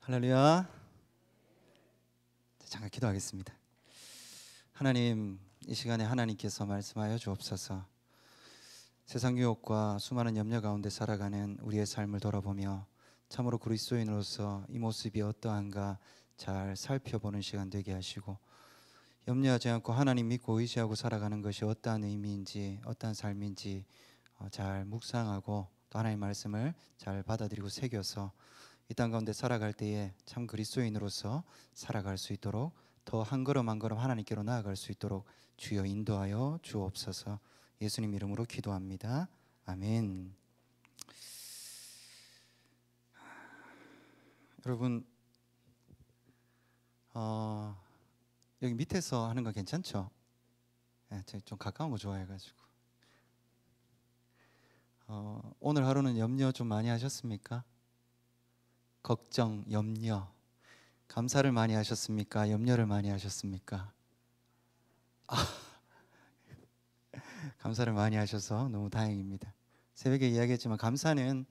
할렐루야. 잠깐 기도하겠습니다. 하나님, 이 시간에 하나님께서 말씀하여 주옵소서. 세상 유혹과 수많은 염려 가운데 살아가는 우리의 삶을 돌아보며 참으로 그리스도인으로서 이 모습이 어떠한가 잘 살펴보는 시간 되게 하시고, 염려하지 않고 하나님 믿고 의지하고 살아가는 것이 어떠한 의미인지, 어떠한 삶인지 잘 묵상하고 또 하나님의 말씀을 잘 받아들이고 새겨서 이 땅 가운데 살아갈 때에 참 그리스도인으로서 살아갈 수 있도록, 더 한 걸음 한 걸음 하나님께로 나아갈 수 있도록 주여 인도하여 주옵소서. 예수님 이름으로 기도합니다. 아멘. 여러분, 여기 밑에서 하는 거 괜찮죠? 네, 제가 좀 가까운 거 좋아해가지고. 오늘 하루는 염려 좀 많이 하셨습니까? 걱정, 염려, 감사를 많이 하셨습니까? 염려를 많이 하셨습니까? 감사를 많이 하셔서 너무 다행입니다. 새벽에 이야기했지만 감사는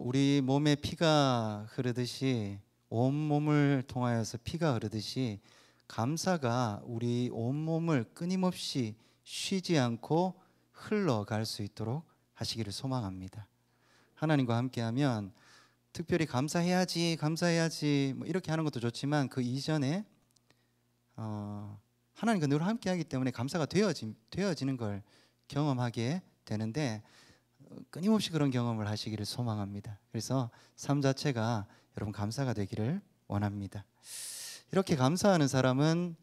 우리 몸에 피가 흐르듯이, 온 몸을 통하여서 피가 흐르듯이 감사가 우리 온 몸을 끊임없이 쉬지 않고 흘러갈 수 있도록 하시기를 소망합니다. 하나님과 함께하면 특별히 감사해야지 뭐 이렇게 하는 것도 좋지만 그 이전에 하나님과 늘 함께하기 때문에 감사가 되어지는 걸 경험하게 되는데, 끊임없이 그런 경험을 하시기를 소망합니다. 그래서 삶 자체가 여러분 감사가 되기를 원합니다. 이렇게 감사하는 사람은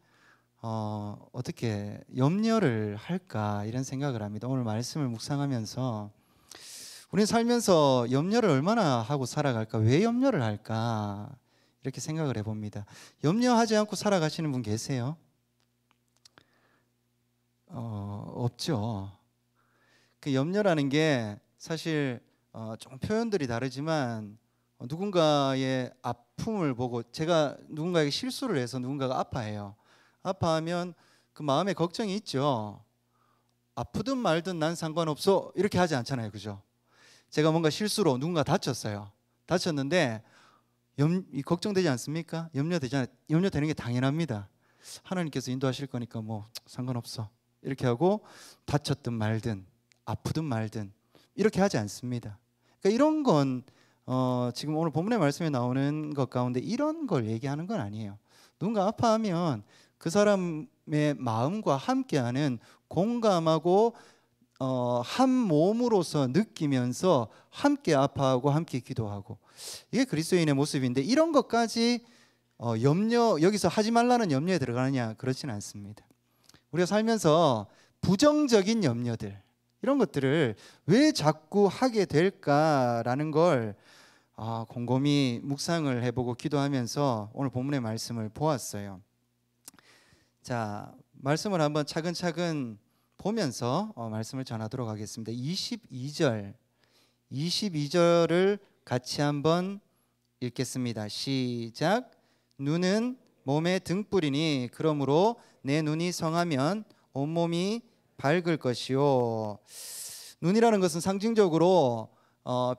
어떻게 염려를 할까 이런 생각을 합니다. 오늘 말씀을 묵상하면서 우리는 살면서 염려를 얼마나 하고 살아갈까? 왜 염려를 할까? 이렇게 생각을 해봅니다. 염려하지 않고 살아가시는 분 계세요? 없죠. 그 염려라는 게 사실 좀 표현들이 다르지만, 누군가의 아픔을 보고, 제가 누군가에게 실수를 해서 누군가가 아파해요. 아파하면 그 마음에 걱정이 있죠. 아프든 말든 난 상관없어 이렇게 하지 않잖아요, 그죠? 제가 뭔가 실수로 누군가 다쳤어요. 다쳤는데 걱정되지 않습니까? 염려되는 게 당연합니다. 하나님께서 인도하실 거니까 뭐 상관없어 이렇게 하고, 다쳤든 말든 아프든 말든 이렇게 하지 않습니다. 그러니까 이런 건 지금 오늘 본문의 말씀에 나오는 것 가운데 이런 걸 얘기하는 건 아니에요. 누군가 아파하면 그 사람의 마음과 함께하는, 공감하고 한 몸으로서 느끼면서 함께 아파하고 함께 기도하고, 이게 그리스도인의 모습인데, 이런 것까지 염려, 여기서 하지 말라는 염려에 들어가느냐? 그렇지는 않습니다. 우리가 살면서 부정적인 염려들, 이런 것들을 왜 자꾸 하게 될까라는 걸 곰곰이 묵상을 해보고 기도하면서 오늘 본문의 말씀을 보았어요. 자, 말씀을 한번 차근차근 보면서 말씀을 전하도록 하겠습니다. 22절을 같이 한번 읽겠습니다. 시작. 눈은 몸의 등불이니 그러므로 내 눈이 성하면 온몸이 밝을 것이요. 눈이라는 것은 상징적으로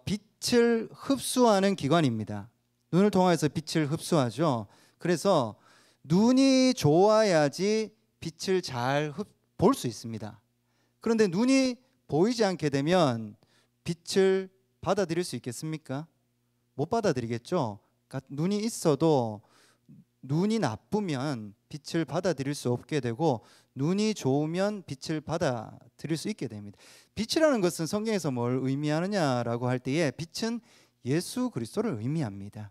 빛을 흡수하는 기관입니다. 눈을 통해서 빛을 흡수하죠. 그래서 눈이 좋아야지 빛을 잘 볼 수 있습니다. 그런데 눈이 보이지 않게 되면 빛을 받아들일 수 있겠습니까? 못 받아들이겠죠. 그러니까 눈이 있어도 눈이 나쁘면 빛을 받아들일 수 없게 되고, 눈이 좋으면 빛을 받아들일 수 있게 됩니다. 빛이라는 것은 성경에서 뭘 의미하느냐라고 할 때에, 빛은 예수 그리스도를 의미합니다.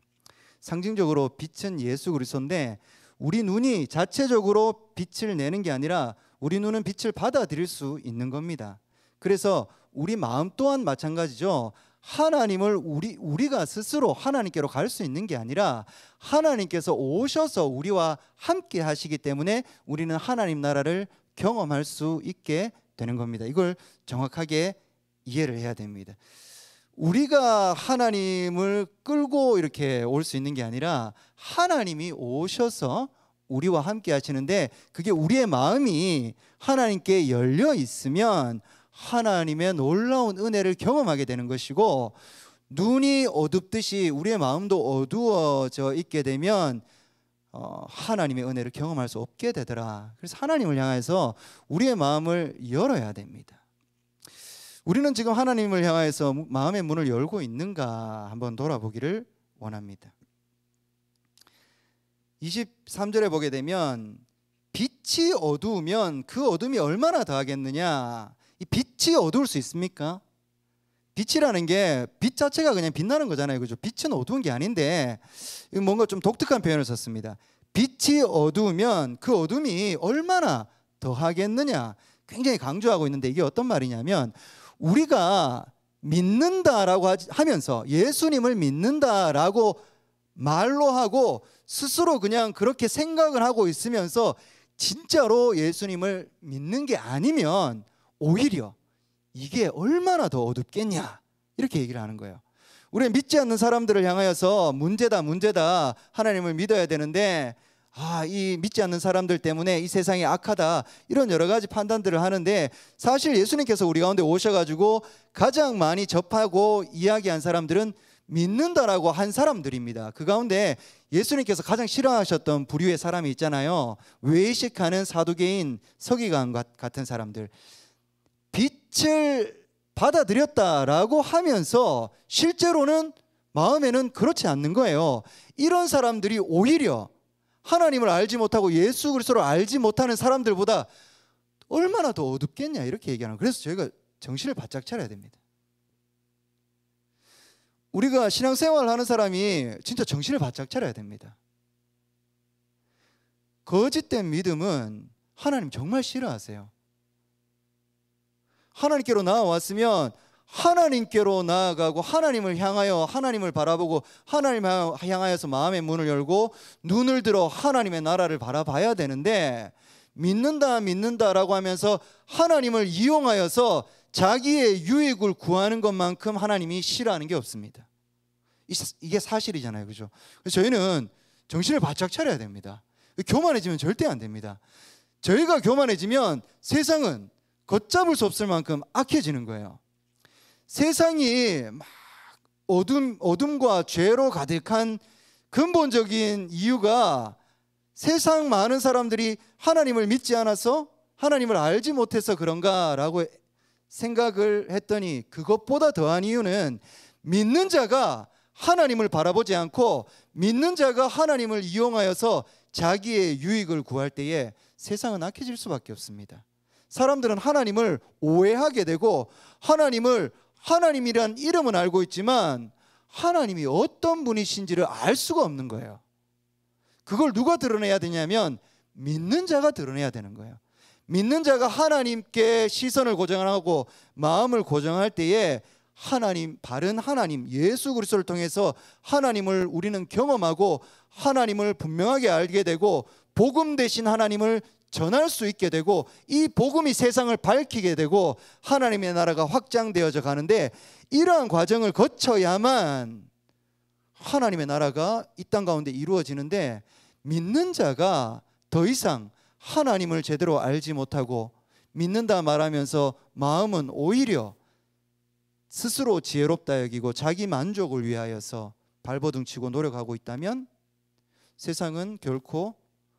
상징적으로 빛은 예수 그리스도인데, 우리 눈이 자체적으로 빛을 내는 게 아니라 우리 눈은 빛을 받아들일 수 있는 겁니다. 그래서 우리 마음 또한 마찬가지죠. 하나님을 우리가 스스로 하나님께로 갈 수 있는 게 아니라 하나님께서 오셔서 우리와 함께 하시기 때문에 우리는 하나님 나라를 경험할 수 있게 되는 겁니다. 이걸 정확하게 이해를 해야 됩니다. 우리가 하나님을 끌고 이렇게 올 수 있는 게 아니라 하나님이 오셔서 우리와 함께 하시는데, 그게 우리의 마음이 하나님께 열려 있으면 하나님의 놀라운 은혜를 경험하게 되는 것이고, 눈이 어둡듯이 우리의 마음도 어두워져 있게 되면 하나님의 은혜를 경험할 수 없게 되더라. 그래서 하나님을 향해서 우리의 마음을 열어야 됩니다. 우리는 지금 하나님을 향해서 마음의 문을 열고 있는가 한번 돌아보기를 원합니다. 23절에 보게 되면 빛이 어두우면 그 어둠이 얼마나 더하겠느냐. 이 빛이 어두울 수 있습니까? 빛이라는 게 빛 자체가 그냥 빛나는 거잖아요. 그죠? 빛은 어두운 게 아닌데 뭔가 좀 독특한 표현을 썼습니다. 빛이 어두우면 그 어둠이 얼마나 더하겠느냐. 굉장히 강조하고 있는데 이게 어떤 말이냐면 우리가 믿는다라고 하면서 예수님을 믿는다라고 말로 하고 스스로 그냥 그렇게 생각을 하고 있으면서 진짜로 예수님을 믿는 게 아니면 오히려 이게 얼마나 더 어둡겠냐 이렇게 얘기를 하는 거예요. 우리는 믿지 않는 사람들을 향하여서 문제다 하나님을 믿어야 되는데 이 믿지 않는 사람들 때문에 이 세상이 악하다 이런 여러 가지 판단들을 하는데 사실 예수님께서 우리 가운데 오셔가지고 가장 많이 접하고 이야기한 사람들은 믿는다라고 한 사람들입니다. 그 가운데 예수님께서 가장 싫어하셨던 부류의 사람이 있잖아요. 외식하는 사두개인 서기관 같은 사람들. 빛을 받아들였다라고 하면서 실제로는 마음에는 그렇지 않는 거예요. 이런 사람들이 오히려 하나님을 알지 못하고 예수 그리스도를 알지 못하는 사람들보다 얼마나 더 어둡겠냐 이렇게 얘기하는 거예요. 그래서 저희가 정신을 바짝 차려야 됩니다. 우리가 신앙생활을 하는 사람이 진짜 정신을 바짝 차려야 됩니다. 거짓된 믿음은 하나님 정말 싫어하세요. 하나님께로 나아왔으면 하나님께로 나아가고 하나님을 향하여 하나님을 바라보고 하나님을 향하여서 마음의 문을 열고 눈을 들어 하나님의 나라를 바라봐야 되는데 믿는다라고 하면서 하나님을 이용하여서 자기의 유익을 구하는 것만큼 하나님이 싫어하는 게 없습니다. 이게 사실이잖아요. 그죠? 그래서 저희는 정신을 바짝 차려야 됩니다. 교만해지면 절대 안 됩니다. 저희가 교만해지면 세상은 걷잡을 수 없을 만큼 악해지는 거예요. 세상이 막 어둠과 죄로 가득한 근본적인 이유가 세상 많은 사람들이 하나님을 믿지 않아서 하나님을 알지 못해서 그런가라고 생각을 했더니 그것보다 더한 이유는 믿는 자가 하나님을 바라보지 않고 믿는 자가 하나님을 이용하여서 자기의 유익을 구할 때에 세상은 악해질 수밖에 없습니다. 사람들은 하나님을 오해하게 되고 하나님이란 이름은 알고 있지만 하나님이 어떤 분이신지를 알 수가 없는 거예요. 그걸 누가 드러내야 되냐면 믿는 자가 드러내야 되는 거예요. 믿는 자가 하나님께 시선을 고정하고 마음을 고정할 때에 하나님, 바른 하나님 예수 그리스도를 통해서 하나님을 우리는 경험하고 하나님을 분명하게 알게 되고 복음 대신 하나님을 전할 수 있게 되고 이 복음이 세상을 밝히게 되고 하나님의 나라가 확장되어져 가는데 이러한 과정을 거쳐야만 하나님의 나라가 이 땅 가운데 이루어지는데 믿는 자가 더 이상 하나님을 제대로 알지 못하고 믿는다 말하면서 마음은 오히려 스스로 지혜롭다 여기고 자기 만족을 위하여서 발버둥치고 노력하고 있다면 세상은 결코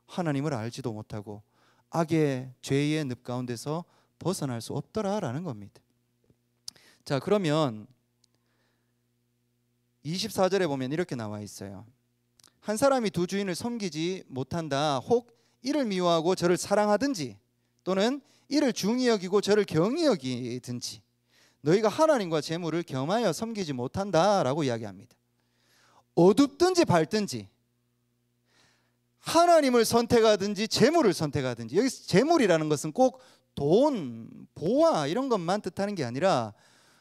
하나님을 알지도 못하고 악의 죄의 늪 가운데서 벗어날 수 없더라라는 겁니다. 자, 그러면 24절에 보면 이렇게 나와 있어요. 한 사람이 두 주인을 섬기지 못한다. 혹 이를 미워하고 저를 사랑하든지 또는 이를 중히 여기고 저를 경히 여기든지 너희가 하나님과 재물을 겸하여 섬기지 못한다라고 이야기합니다. 어둡든지 밝든지 하나님을 선택하든지 재물을 선택하든지, 여기서 재물이라는 것은 꼭 돈, 보화 이런 것만 뜻하는 게 아니라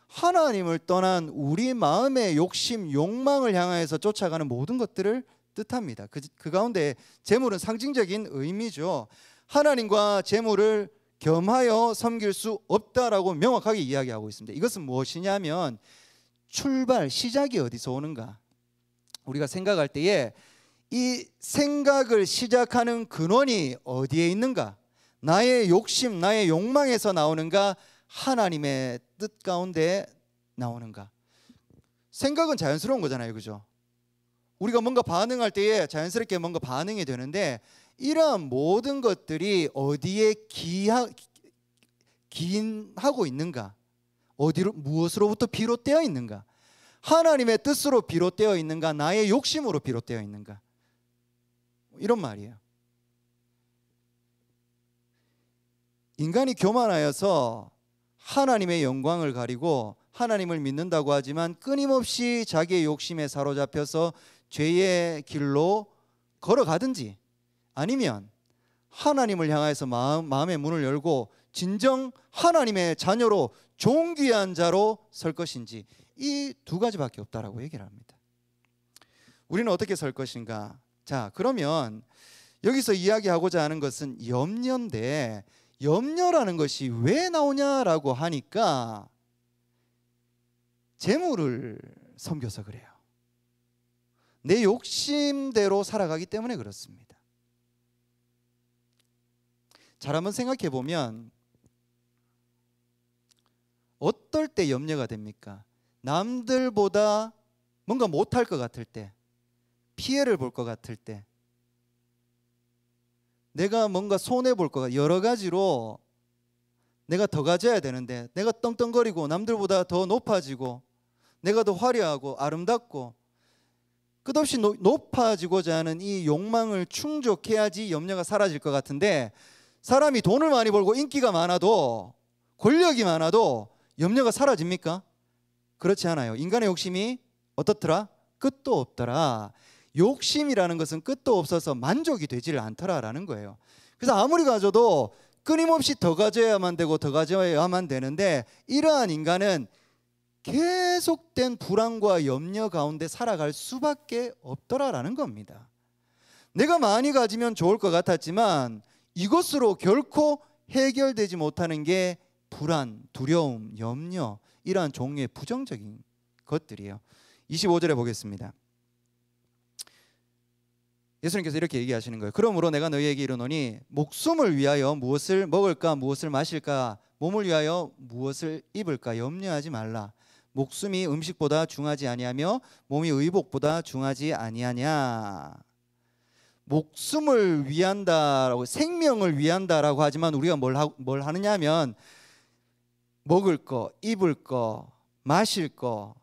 하나님을 떠난 우리 마음의 욕심, 욕망을 향하여서 쫓아가는 모든 것들을 뜻합니다. 그 가운데 재물은 상징적인 의미죠. 하나님과 재물을 겸하여 섬길 수 없다라고 명확하게 이야기하고 있습니다. 이것은 무엇이냐면 시작이 어디서 오는가? 우리가 생각할 때에 이 생각을 시작하는 근원이 어디에 있는가? 나의 욕심, 나의 욕망에서 나오는가? 하나님의 뜻 가운데 나오는가? 생각은 자연스러운 거잖아요, 그죠? 우리가 뭔가 반응할 때에 자연스럽게 뭔가 반응이 되는데 이러한 모든 것들이 어디에 기인하고 있는가? 어디로 무엇으로부터 비롯되어 있는가? 하나님의 뜻으로 비롯되어 있는가? 나의 욕심으로 비롯되어 있는가? 이런 말이에요. 인간이 교만하여서 하나님의 영광을 가리고 하나님을 믿는다고 하지만 끊임없이 자기의 욕심에 사로잡혀서 죄의 길로 걸어가든지 아니면 하나님을 향해서 마음의 문을 열고 진정 하나님의 자녀로 존귀한 자로 설 것인지 이 두 가지밖에 없다라고 얘기를 합니다. 우리는 어떻게 설 것인가? 자, 그러면 여기서 이야기하고자 하는 것은 염려인데 염려라는 것이 왜 나오냐라고 하니까 재물을 섬겨서 그래요. 내 욕심대로 살아가기 때문에 그렇습니다. 잘 한번 생각해 보면 어떨 때 염려가 됩니까? 남들보다 뭔가 못할 것 같을 때, 피해를 볼 것 같을 때, 내가 뭔가 손해볼 것 같아 여러 가지로 내가 더 가져야 되는데 내가 떵떵거리고 남들보다 더 높아지고 내가 더 화려하고 아름답고 끝없이 높아지고자 하는 이 욕망을 충족해야지 염려가 사라질 것 같은데 사람이 돈을 많이 벌고 인기가 많아도 권력이 많아도 염려가 사라집니까? 그렇지 않아요. 인간의 욕심이 어떻더라? 끝도 없더라. 욕심이라는 것은 끝도 없어서 만족이 되지를 않더라라는 거예요. 그래서 아무리 가져도 끊임없이 더 가져야만 되고 더 가져야만 되는데 이러한 인간은 계속된 불안과 염려 가운데 살아갈 수밖에 없더라라는 겁니다. 내가 많이 가지면 좋을 것 같았지만 이것으로 결코 해결되지 못하는 게 불안, 두려움, 염려 이러한 종류의 부정적인 것들이에요. 25절에 보겠습니다. 예수님께서 이렇게 얘기하시는 거예요. 그러므로 내가 너희에게 이르노니 목숨을 위하여 무엇을 먹을까 무엇을 마실까 몸을 위하여 무엇을 입을까 염려하지 말라. 목숨이 음식보다 중하지 아니하며 몸이 의복보다 중하지 아니하냐. 목숨을 위한다라고 생명을 위한다라고 하지만 우리가 뭘 하느냐 하면 먹을 거, 입을 거, 마실 거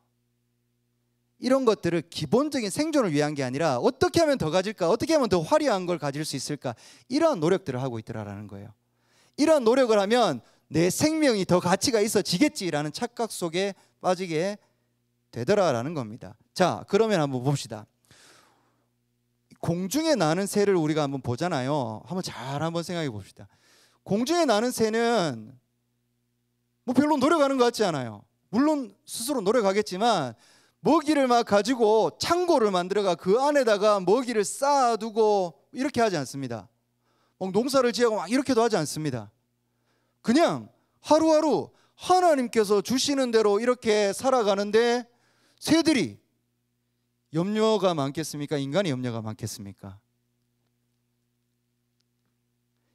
이런 것들을 기본적인 생존을 위한 게 아니라 어떻게 하면 더 가질까? 어떻게 하면 더 화려한 걸 가질 수 있을까? 이러한 노력들을 하고 있더라라는 거예요. 이러한 노력을 하면 내 생명이 더 가치가 있어지겠지라는 착각 속에 빠지게 되더라라는 겁니다. 자, 그러면 한번 봅시다. 공중에 나는 새를 우리가 한번 보잖아요. 한번 생각해 봅시다. 공중에 나는 새는 뭐 별로 노력하는 것 같지 않아요. 물론 스스로 노력하겠지만 먹이를 막 가지고 창고를 만들어가 그 안에다가 먹이를 쌓아두고 이렇게 하지 않습니다. 막 농사를 지어고 막 이렇게도 하지 않습니다. 그냥 하루하루 하나님께서 주시는 대로 이렇게 살아가는데 새들이 염려가 많겠습니까? 인간의 염려가 많겠습니까?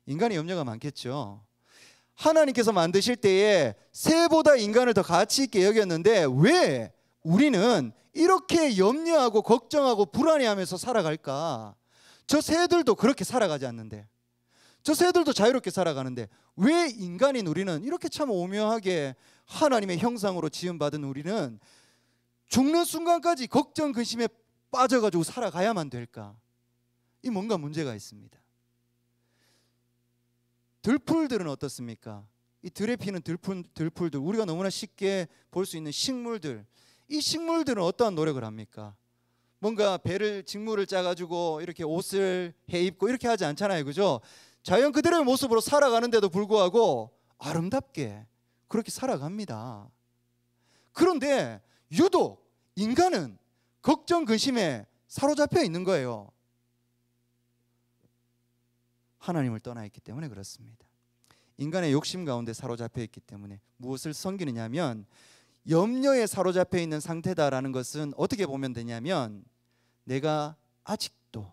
인간의 염려가 많겠죠. 하나님께서 만드실 때에 새보다 인간을 더 가치 있게 여겼는데 왜 우리는 이렇게 염려하고 걱정하고 불안해하면서 살아갈까? 저 새들도 그렇게 살아가지 않는데, 저 새들도 자유롭게 살아가는데 왜 인간인 우리는 이렇게 참 오묘하게 하나님의 형상으로 지음받은 우리는 죽는 순간까지 걱정 근심에 빠져가지고 살아가야만 될까? 이 뭔가 문제가 있습니다. 들풀들은 어떻습니까? 이 들에 피는 들풀들, 우리가 너무나 쉽게 볼 수 있는 식물들, 이 식물들은 어떠한 노력을 합니까? 뭔가 직물을 짜가지고 이렇게 옷을 해 입고 이렇게 하지 않잖아요, 그죠? 자연 그대로의 모습으로 살아가는데도 불구하고 아름답게 그렇게 살아갑니다. 그런데 유독 인간은 걱정 근심에 사로잡혀 있는 거예요. 하나님을 떠나 있기 때문에 그렇습니다. 인간의 욕심 가운데 사로잡혀 있기 때문에 무엇을 섬기느냐 하면 염려에 사로잡혀 있는 상태다라는 것은 어떻게 보면 되냐면 내가 아직도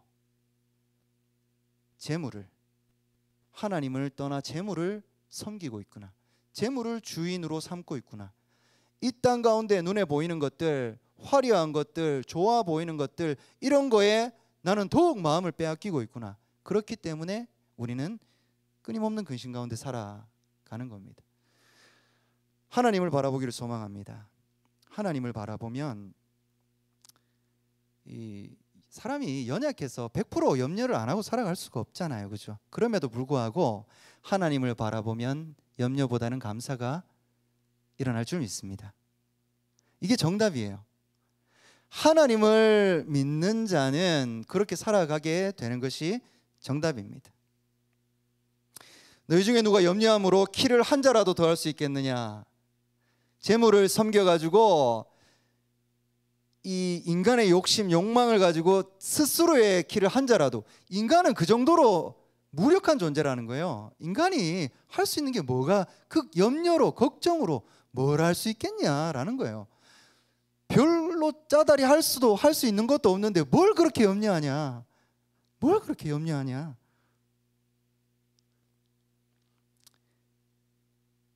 재물을, 하나님을 떠나 재물을 섬기고 있구나, 재물을 주인으로 삼고 있구나, 이 땅 가운데 눈에 보이는 것들 화려한 것들, 좋아 보이는 것들, 이런 거에 나는 더욱 마음을 빼앗기고 있구나. 그렇기 때문에 우리는 끊임없는 근심 가운데 살아가는 겁니다. 하나님을 바라보기를 소망합니다. 하나님을 바라보면 이 사람이 연약해서 100% 염려를 안 하고 살아갈 수가 없잖아요, 그죠? 그럼에도 불구하고 하나님을 바라보면 염려보다는 감사가 일어날 줄 믿습니다. 이게 정답이에요. 하나님을 믿는 자는 그렇게 살아가게 되는 것이 정답입니다. 너희 중에 누가 염려함으로 키를 한 자라도 더 할 수 있겠느냐? 재물을 섬겨가지고 이 인간의 욕심, 욕망을 가지고 스스로의 키를 한 자라도, 인간은 그 정도로 무력한 존재라는 거예요. 인간이 할 수 있는 게 뭐가, 그 염려로, 걱정으로 뭘 할 수 있겠냐라는 거예요. 별로 짜다리 할 수 있는 것도 없는데 뭘 그렇게 염려하냐? 뭘 그렇게 염려하냐?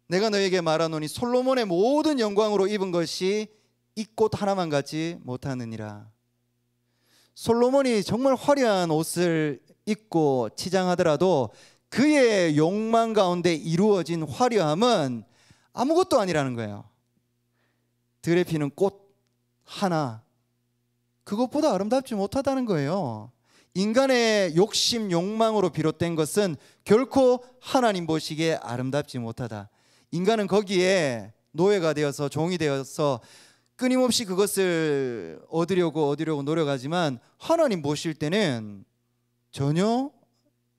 내가 너에게 말하노니 솔로몬의 모든 영광으로 입은 것이 이 꽃 하나만 갖지 못하느니라. 솔로몬이 정말 화려한 옷을 입고 치장하더라도 그의 욕망 가운데 이루어진 화려함은 아무것도 아니라는 거예요. 들에 피는 꽃 하나, 그것보다 아름답지 못하다는 거예요. 인간의 욕심, 욕망으로 비롯된 것은 결코 하나님 보시기에 아름답지 못하다. 인간은 거기에 노예가 되어서, 종이 되어서 끊임없이 그것을 얻으려고 노력하지만 하나님 보실 때는 전혀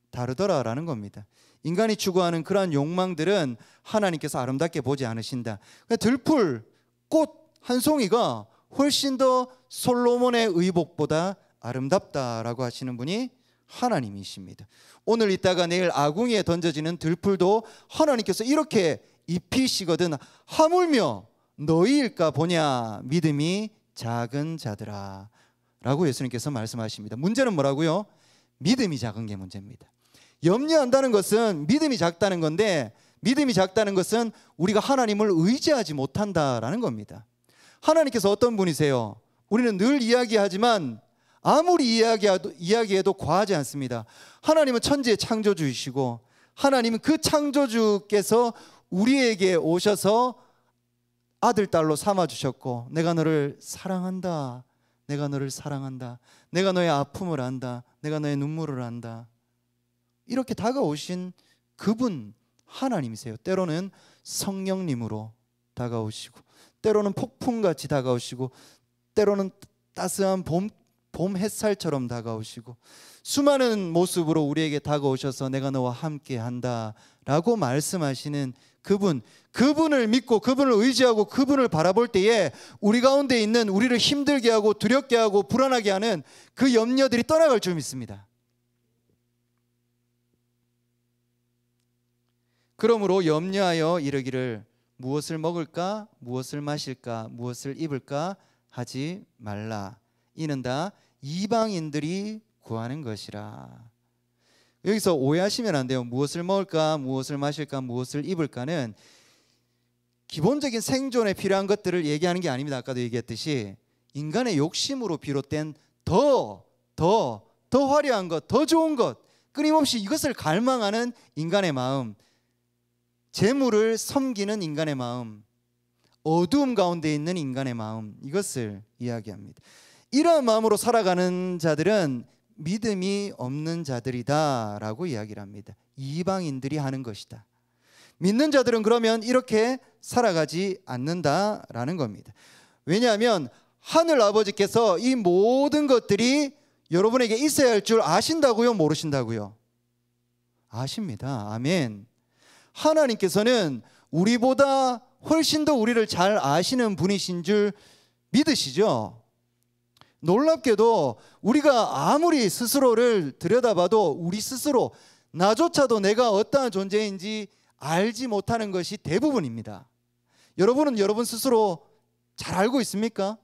다르더라라는 겁니다. 인간이 추구하는 그러한 욕망들은 하나님께서 아름답게 보지 않으신다. 들풀, 꽃 한 송이가 훨씬 더 솔로몬의 의복보다 아름답다라고 하시는 분이 하나님이십니다. 오늘 있다가 내일 아궁이에 던져지는 들풀도 하나님께서 이렇게 입히시거든 하물며 너희일까 보냐 믿음이 작은 자들아 라고 예수님께서 말씀하십니다. 문제는 뭐라고요? 믿음이 작은 게 문제입니다. 염려한다는 것은 믿음이 작다는 건데, 믿음이 작다는 것은 우리가 하나님을 의지하지 못한다라는 겁니다. 하나님께서 어떤 분이세요? 우리는 늘 이야기하지만 아무리 이야기해도 과하지 않습니다. 하나님은 천지의 창조주이시고, 하나님은 그 창조주께서 우리에게 오셔서 아들, 딸로 삼아주셨고, 내가 너를 사랑한다, 내가 너를 사랑한다, 내가 너의 아픔을 안다, 내가 너의 눈물을 안다, 이렇게 다가오신 그분 하나님이세요. 때로는 성령님으로 다가오시고, 때로는 폭풍같이 다가오시고, 때로는 따스한 봄 햇살처럼 다가오시고, 수많은 모습으로 우리에게 다가오셔서 내가 너와 함께 한다 라고 말씀하시는 그분을 믿고 그분을 의지하고 그분을 바라볼 때에 우리 가운데 있는, 우리를 힘들게 하고 두렵게 하고 불안하게 하는 그 염려들이 떠나갈 줄 믿습니다. 그러므로 염려하여 이르기를 무엇을 먹을까, 무엇을 마실까, 무엇을 입을까 하지 말라. 이는 다 이방인들이 구하는 것이라. 여기서 오해하시면 안 돼요. 무엇을 먹을까, 무엇을 마실까, 무엇을 입을까는 기본적인 생존에 필요한 것들을 얘기하는 게 아닙니다. 아까도 얘기했듯이 인간의 욕심으로 비롯된 더 화려한 것, 더 좋은 것, 끊임없이 이것을 갈망하는 인간의 마음, 재물을 섬기는 인간의 마음, 어두움 가운데 있는 인간의 마음, 이것을 이야기합니다. 이러한 마음으로 살아가는 자들은 믿음이 없는 자들이다 라고 이야기를 합니다. 이방인들이 하는 것이다. 믿는 자들은 그러면 이렇게 살아가지 않는다라는 겁니다. 왜냐하면 하늘 아버지께서 이 모든 것들이 여러분에게 있어야 할 줄 아신다고요? 모르신다고요? 아십니다. 아멘. 하나님께서는 우리보다 훨씬 더 우리를 잘 아시는 분이신 줄 믿으시죠? 놀랍게도 우리가 아무리 스스로를 들여다봐도 우리 스스로, 나조차도 내가 어떠한 존재인지 알지 못하는 것이 대부분입니다. 여러분은 여러분 스스로 잘 알고 있습니까?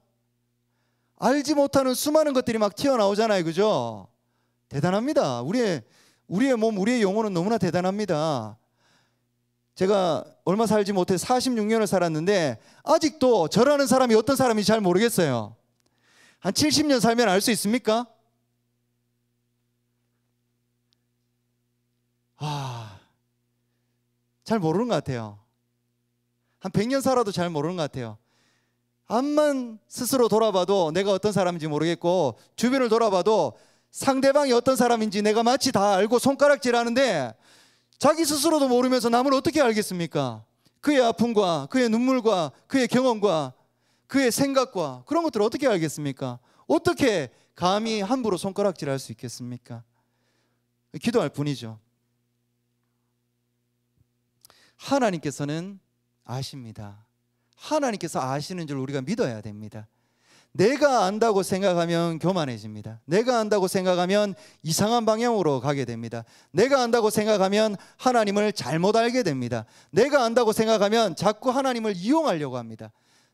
알지 못하는 수많은 것들이 막 튀어나오잖아요, 그죠? 대단합니다. 우리의 몸, 우리의 영혼은 너무나 대단합니다. 제가 얼마 살지 못해 46년을 살았는데 아직도 저라는 사람이 어떤 사람인지 잘 모르겠어요. 한 70년 살면 알 수 있습니까? 잘 모르는 것 같아요. 한 100년 살아도 잘 모르는 것 같아요. 암만 스스로 돌아봐도 내가 어떤 사람인지 모르겠고, 주변을 돌아봐도 상대방이 어떤 사람인지 내가 마치 다 알고 손가락질하는데 자기 스스로도 모르면서 남을 어떻게 알겠습니까? 그의 아픔과 그의 눈물과 그의 경험과 그의 생각과 그런 것들을 어떻게 알겠습니까? 어떻게 감히 함부로 손가락질할 수 있겠습니까? 기도할 뿐이죠. 하나님께서는 아십니다. 하나님께서 아시는 줄 우리가 믿어야 됩니다. 내가 안다고 생각하면 교만해집니다. 내가 안다고 생각하면 이상한 방향으로 가게 됩니다. 내가 안다고 생각하면 하나님을 잘못 알게 됩니다. 내가 안다고 생각하면 자꾸 하나님을 이용하려고 합니다.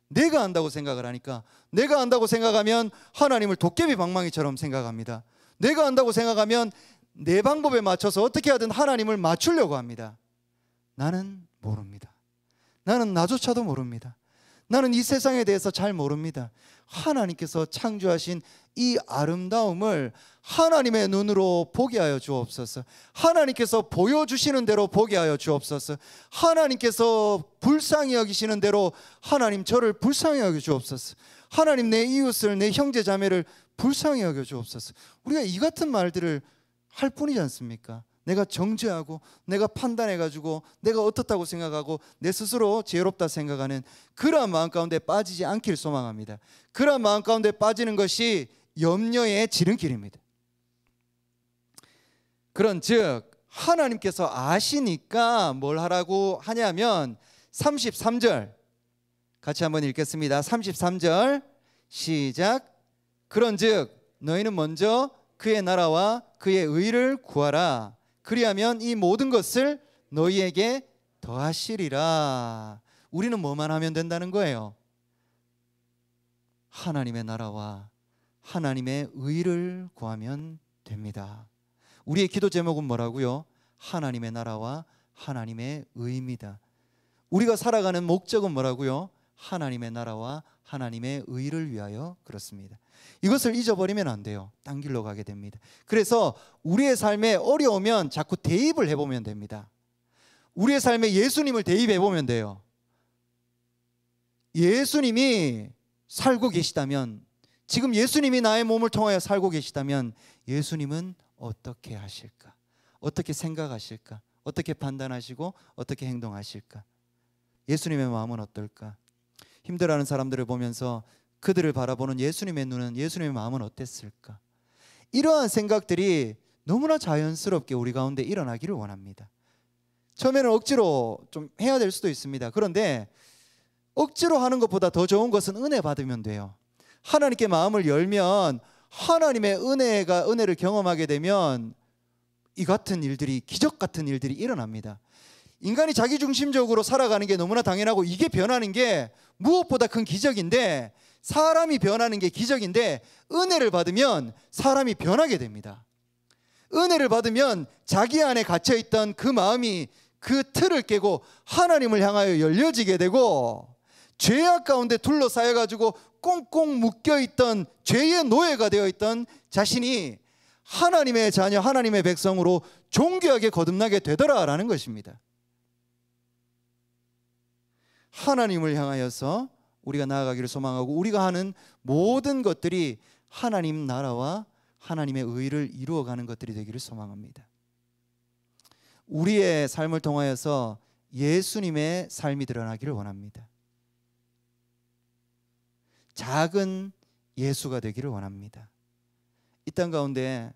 내가 안다고 생각을 하니까, 내가 안다고 생각하면 하나님을 도깨비 방망이처럼 생각합니다. 내가 안다고 생각하면 내 방법에 맞춰서 어떻게 하든 하나님을 맞추려고 합니다. 나는 모릅니다. 나는 나조차도 모릅니다. 나는 이 세상에 대해서 잘 모릅니다. 하나님께서 창조하신 이 아름다움을 하나님의 눈으로 보게 하여 주옵소서. 하나님께서 보여주시는 대로 보게 하여 주옵소서. 하나님께서 불쌍히 여기시는 대로 하나님 저를 불쌍히 여겨 주옵소서. 하나님 내 이웃을, 내 형제 자매를 불쌍히 여겨 주옵소서. 우리가 이 같은 말들을 할 뿐이지 않습니까? 내가 정죄하고 내가 판단해가지고 내가 어떻다고 생각하고 내 스스로 지혜롭다 생각하는 그러한 마음 가운데 빠지지 않길 소망합니다. 그러한 마음 가운데 빠지는 것이 염려의 지름길입니다. 그런즉 하나님께서 아시니까 뭘 하라고 하냐면 33절 같이 한번 읽겠습니다. 33절 시작. 그런즉 너희는 먼저 그의 나라와 그의 의를 구하라. 그리하면 이 모든 것을 너희에게 더하시리라. 우리는 뭐만 하면 된다는 거예요? 하나님의 나라와 하나님의 의를 구하면 됩니다. 우리의 기도 제목은 뭐라고요? 하나님의 나라와 하나님의 의입니다. 우리가 살아가는 목적은 뭐라고요? 하나님의 나라와 하나님의 의를 위하여 그렇습니다. 이것을 잊어버리면 안 돼요. 딴 길로 가게 됩니다. 그래서 우리의 삶에 어려우면 자꾸 대입을 해보면 됩니다. 우리의 삶에 예수님을 대입해보면 돼요. 예수님이 살고 계시다면, 지금 예수님이 나의 몸을 통하여 살고 계시다면 예수님은 어떻게 하실까? 어떻게 생각하실까? 어떻게 판단하시고 어떻게 행동하실까? 예수님의 마음은 어떨까? 힘들어하는 사람들을 보면서 그들을 바라보는 예수님의 눈은, 예수님의 마음은 어땠을까? 이러한 생각들이 너무나 자연스럽게 우리 가운데 일어나기를 원합니다. 처음에는 억지로 좀 해야 될 수도 있습니다. 그런데 억지로 하는 것보다 더 좋은 것은 은혜 받으면 돼요. 하나님께 마음을 열면, 하나님의 은혜를 경험하게 되면 이 같은 일들이, 기적 같은 일들이 일어납니다. 인간이 자기중심적으로 살아가는 게 너무나 당연하고 이게 변하는 게 무엇보다 큰 기적인데, 사람이 변하는 게 기적인데, 은혜를 받으면 사람이 변하게 됩니다. 은혜를 받으면 자기 안에 갇혀있던 그 마음이 그 틀을 깨고 하나님을 향하여 열려지게 되고, 죄악 가운데 둘러싸여가지고 꽁꽁 묶여있던 죄의 노예가 되어있던 자신이 하나님의 자녀, 하나님의 백성으로 존귀하게 거듭나게 되더라라는 것입니다. 하나님을 향하여서 우리가 나아가기를 소망하고, 우리가 하는 모든 것들이 하나님 나라와 하나님의 의를 이루어가는 것들이 되기를 소망합니다. 우리의 삶을 통하여서 예수님의 삶이 드러나기를 원합니다. 작은 예수가 되기를 원합니다. 이 땅 가운데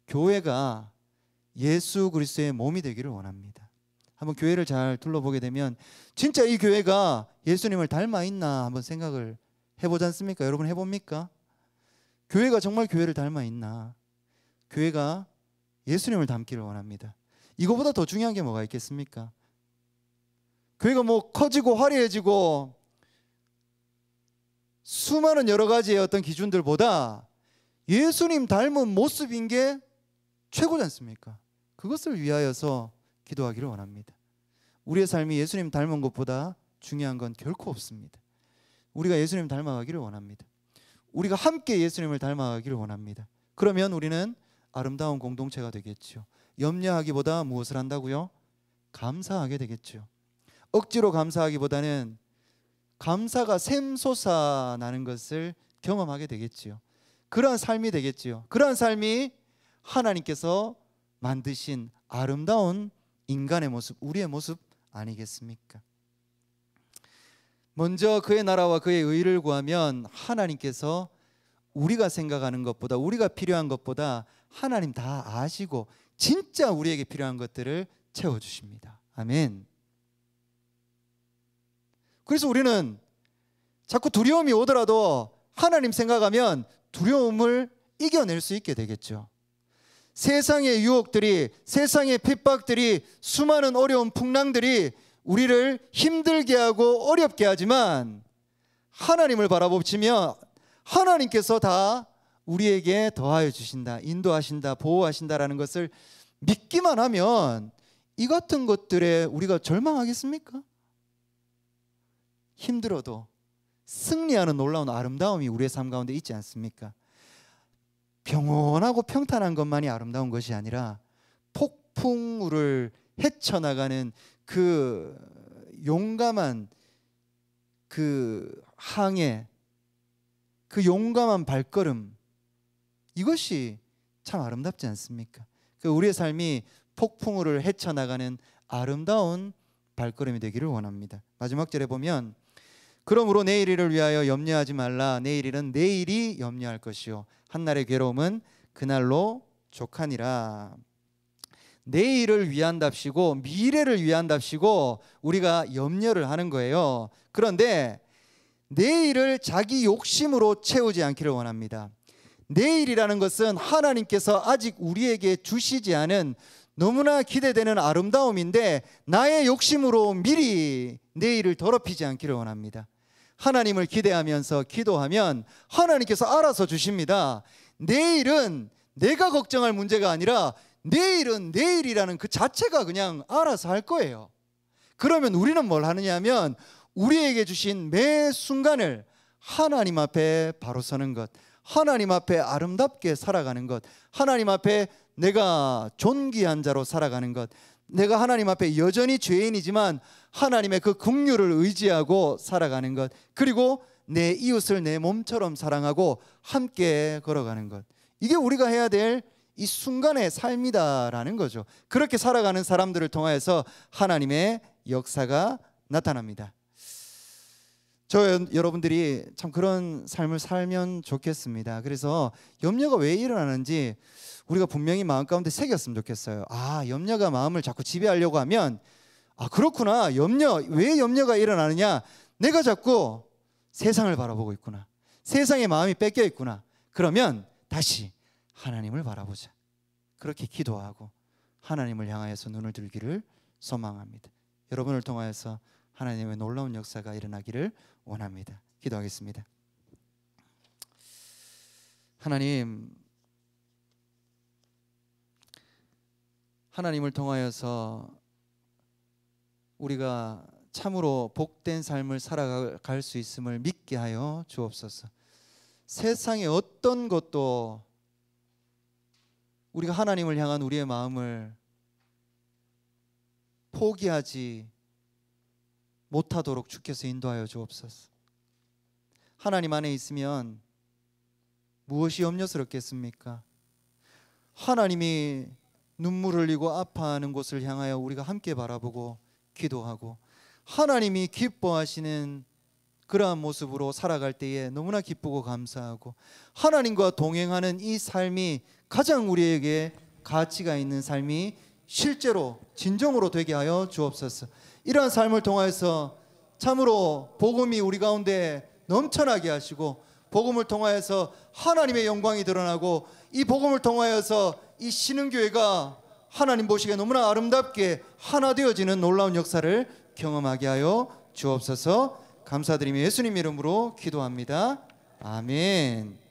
교회가 예수 그리스도의 몸이 되기를 원합니다. 한번 교회를 잘 둘러보게 되면 진짜 이 교회가 예수님을 닮아 있나 한번 생각을 해보지 않습니까? 여러분 해봅니까? 교회가 정말 교회를 닮아 있나? 교회가 예수님을 닮기를 원합니다. 이거보다 더 중요한 게 뭐가 있겠습니까? 교회가 뭐 커지고 화려해지고 수많은 여러 가지의 어떤 기준들보다 예수님 닮은 모습인 게 최고지 않습니까? 그것을 위하여서 기도하기를 원합니다. 우리의 삶이 예수님 닮은 것보다 중요한 건 결코 없습니다. 우리가 예수님 닮아가기를 원합니다. 우리가 함께 예수님을 닮아가기를 원합니다. 그러면 우리는 아름다운 공동체가 되겠죠. 염려하기보다 무엇을 한다고요? 감사하게 되겠죠. 억지로 감사하기보다는 감사가 샘솟아 나는 것을 경험하게 되겠지요. 그러한 삶이 되겠지요. 그러한 삶이 하나님께서 만드신 아름다운 인간의 모습, 우리의 모습 아니겠습니까? 먼저 그의 나라와 그의 의를 구하면 하나님께서 우리가 생각하는 것보다, 우리가 필요한 것보다 하나님 다 아시고 진짜 우리에게 필요한 것들을 채워주십니다. 아멘. 그래서 우리는 자꾸 두려움이 오더라도 하나님 생각하면 두려움을 이겨낼 수 있게 되겠죠. 세상의 유혹들이, 세상의 핍박들이, 수많은 어려운 풍랑들이 우리를 힘들게 하고 어렵게 하지만 하나님을 바라보시면 하나님께서 다 우리에게 더하여 주신다, 인도하신다, 보호하신다라는 것을 믿기만 하면 이 같은 것들에 우리가 절망하겠습니까? 힘들어도 승리하는 놀라운 아름다움이 우리의 삶 가운데 있지 않습니까? 평온하고 평탄한 것만이 아름다운 것이 아니라 폭풍우를 헤쳐나가는 그 용감한 그 항해, 그 용감한 발걸음, 이것이 참 아름답지 않습니까? 그 우리의 삶이 폭풍우를 헤쳐나가는 아름다운 발걸음이 되기를 원합니다. 마지막 절에 보면 그러므로 내일 일을 위하여 염려하지 말라. 내일 일은 내일이 염려할 것이요 한날의 괴로움은 그날로 족하니라. 내일을 위한답시고 미래를 위한답시고 우리가 염려를 하는 거예요. 그런데 내일을 자기 욕심으로 채우지 않기를 원합니다. 내일이라는 것은 하나님께서 아직 우리에게 주시지 않은 너무나 기대되는 아름다움인데 나의 욕심으로 미리 내일을 더럽히지 않기를 원합니다. 하나님을 기대하면서 기도하면 하나님께서 알아서 주십니다. 내일은 내가 걱정할 문제가 아니라 내일은 내일이라는 그 자체가 그냥 알아서 할 거예요. 그러면 우리는 뭘 하느냐 하면 우리에게 주신 매 순간을 하나님 앞에 바로 서는 것, 하나님 앞에 아름답게 살아가는 것, 하나님 앞에 내가 존귀한 자로 살아가는 것, 내가 하나님 앞에 여전히 죄인이지만 하나님의 그 긍휼을 의지하고 살아가는 것, 그리고 내 이웃을 내 몸처럼 사랑하고 함께 걸어가는 것, 이게 우리가 해야 될 이 순간의 삶이다라는 거죠. 그렇게 살아가는 사람들을 통하여서 하나님의 역사가 나타납니다. 여러분들이 참 그런 삶을 살면 좋겠습니다. 그래서 염려가 왜 일어나는지 우리가 분명히 마음 가운데 새겼으면 좋겠어요. 염려가 마음을 자꾸 지배하려고 하면 그렇구나, 왜 염려가 일어나느냐, 내가 자꾸 세상을 바라보고 있구나, 세상에 마음이 뺏겨 있구나. 그러면 다시 하나님을 바라보자. 그렇게 기도하고 하나님을 향하여서 눈을 들기를 소망합니다. 여러분을 통하여서 하나님의 놀라운 역사가 일어나기를 원합니다. 기도하겠습니다. 하나님을 통하여서 우리가 참으로 복된 삶을 살아갈 수 있음을 믿게 하여 주옵소서. 세상의 어떤 것도 우리가 하나님을 향한 우리의 마음을 포기하지 못하도록 주께서 인도하여 주옵소서. 하나님 안에 있으면 무엇이 염려스럽겠습니까? 하나님이 눈물 흘리고 아파하는 곳을 향하여 우리가 함께 바라보고 기도하고 하나님이 기뻐하시는 그러한 모습으로 살아갈 때에 너무나 기쁘고 감사하고 하나님과 동행하는 이 삶이 가장 우리에게 가치가 있는 삶이 실제로 진정으로 되게 하여 주옵소서. 이러한 삶을 통하여서 참으로 복음이 우리 가운데 넘쳐나게 하시고 복음을 통하여서 하나님의 영광이 드러나고 이 복음을 통하여서 이 신흥교회가 하나님 보시기에 너무나 아름답게 하나 되어지는 놀라운 역사를 경험하게 하여 주옵소서. 감사드리며 예수님 이름으로 기도합니다. 아멘.